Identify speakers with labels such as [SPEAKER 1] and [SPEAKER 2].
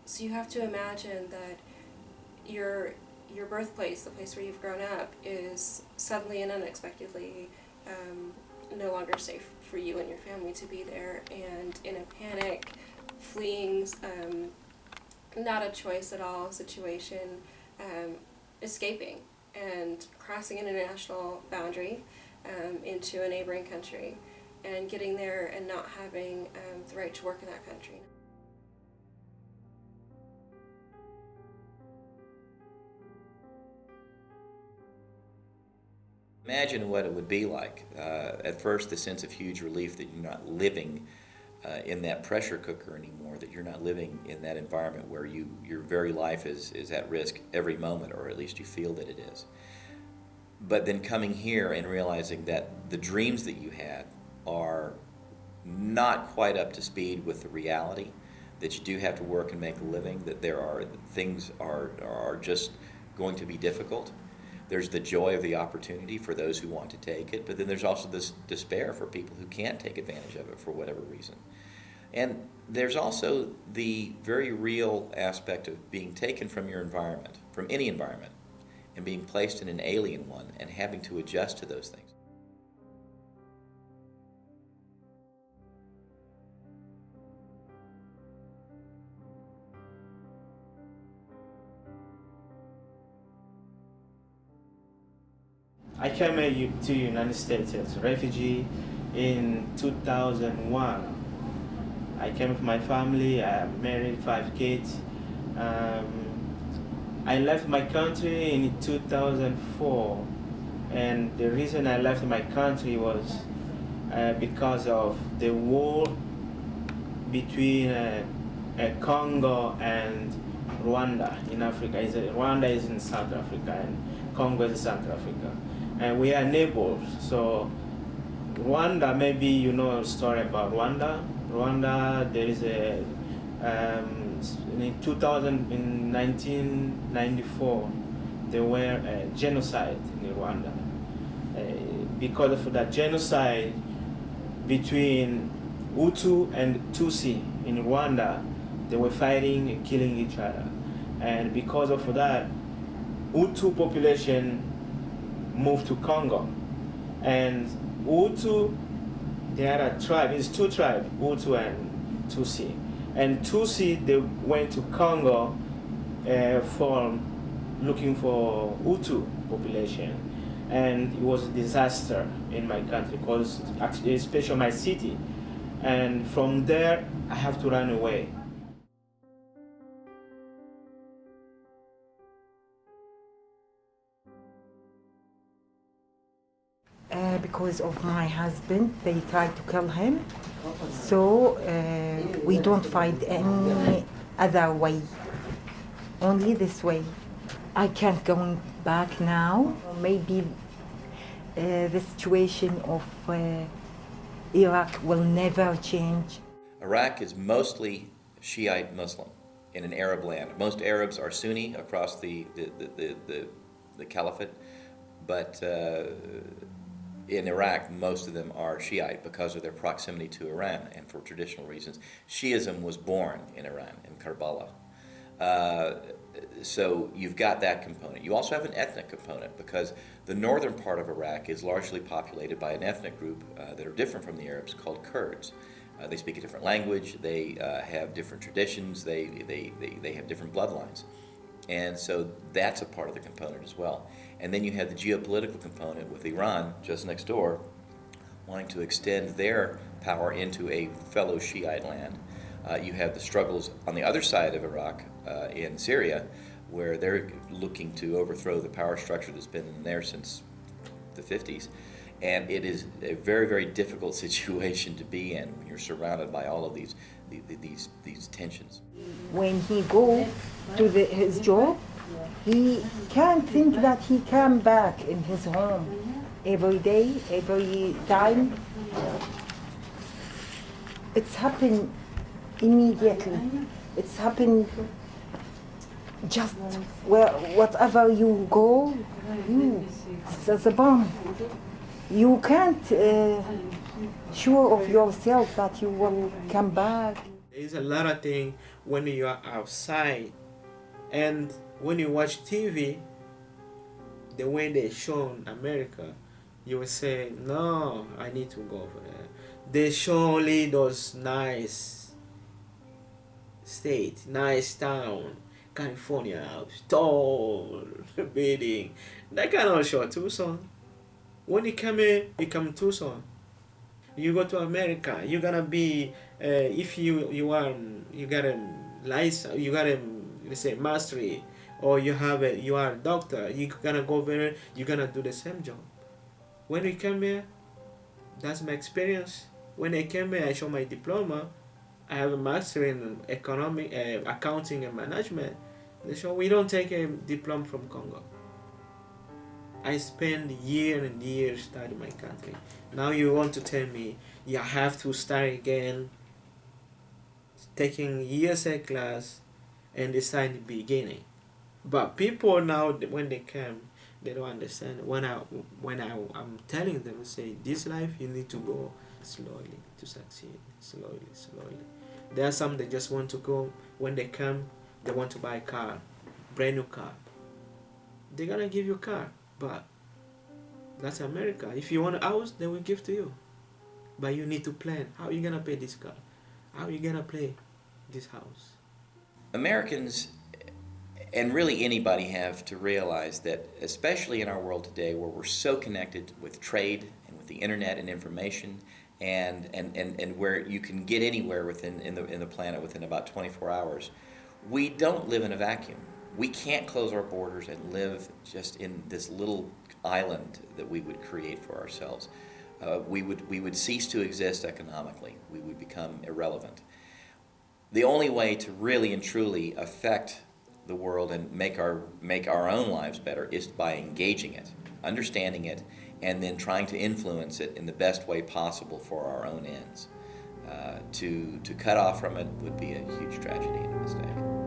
[SPEAKER 1] So you have to imagine that your birthplace, the place where you've grown up, is suddenly and unexpectedly no longer safe for you and your family to be there, and in a panic, fleeing, not a choice at all situation, escaping and crossing an international boundary into a neighboring country, and getting there and not having the right to work in that country.
[SPEAKER 2] Imagine what it would be like. At first, the sense of huge relief that you're not living in that pressure cooker anymore, that you're not living in that environment where your very life is at risk every moment, or at least you feel that it is. But then coming here and realizing that the dreams that you had are not quite up to speed with the reality, that you do have to work and make a living, that there are things are just going to be difficult. There's the joy of the opportunity for those who want to take it, but then there's also this despair for people who can't take advantage of it for whatever reason. And there's also the very real aspect of being taken from your environment, from any environment, and being placed in an alien one and having to adjust to those things.
[SPEAKER 3] I came to United States as a refugee in 2001. I came with my family. I married 5 kids. I left my country in 2004, and the reason I left my country was because of the war between Congo and Rwanda in Africa. Rwanda is in South Africa and Congo is in South Africa. And we are neighbors. So Rwanda, maybe you know a story about Rwanda. Rwanda, there is a in 1994, there were a genocide in Rwanda. Because of that genocide between Hutu and Tutsi in Rwanda, they were fighting and killing each other. And because of that, Hutu population moved to Congo. And Hutu, they had a tribe, it's 2 tribes, Hutu and Tutsi. And Tutsi, they went to Congo for looking for Hutu population. And it was a disaster in my country, because especially my city. And from there, I have to run away.
[SPEAKER 4] Because of my husband, they tried to kill him. So we don't find any other way, only this way. I can't go back now. Maybe the situation of Iraq will never change.
[SPEAKER 2] Iraq is mostly Shiite Muslim in an Arab land. Most Arabs are Sunni across the caliphate, but in Iraq, most of them are Shiite because of their proximity to Iran and for traditional reasons. Shiism was born in Iran, in Karbala. So you've got that component. You also have an ethnic component, because the northern part of Iraq is largely populated by an ethnic group that are different from the Arabs, called Kurds. They speak a different language, they have different traditions, they have different bloodlines. And so that's a part of the component as well. And then you have the geopolitical component with Iran just next door, wanting to extend their power into a fellow Shiite land. You have the struggles on the other side of Iraq in Syria, where they're looking to overthrow the power structure that's been there since the 50s. And it is a very, very difficult situation to be in when you're surrounded by all of these tensions.
[SPEAKER 4] When he go to his job, he can't think that he come back in his home every day, every time. It's happened immediately. It's happened just whatever you go, it's a bomb. You can't sure of yourself that you will come back.
[SPEAKER 3] There's a lot of things when you are outside, and when you watch TV, the way they show in America, you will say, no, I need to go over there. They show only those nice state, nice town, California, tall building. That cannot show Tucson. When you come here, you come Tucson. You go to America, you're gonna be if you got a license, you got a, let's say, mastery, or you are a doctor, you're gonna go there, you're gonna do the same job. When we come here, that's my experience. When I came here, I show my diploma. I have a master in economic accounting and management. They show we don't take a diploma from Congo. I spend years and years studying my country. Now you want to tell me you have to start again, taking ESL class, and decide the beginning. But people now, when they come, they don't understand. When I'm telling them, say, this life you need to go slowly to succeed. Slowly. There are some that just want to go. When they come, they want to buy a car, brand new car. They're gonna give you a car, but that's America. If you want a house, they will give to you. But you need to plan. How are you gonna pay this car? How are you gonna pay this house?
[SPEAKER 2] Americans, and really anybody, have to realize that, especially in our world today where we're so connected with trade and with the internet and information, and where you can get anywhere in the planet within about 24 hours, we don't live in a vacuum. We can't close our borders and live just in this little island that we would create for ourselves. We would cease to exist economically. We would become irrelevant. The only way to really and truly affect the world and make our own lives better is by engaging it, understanding it, and then trying to influence it in the best way possible for our own ends. To cut off from it would be a huge tragedy and a mistake.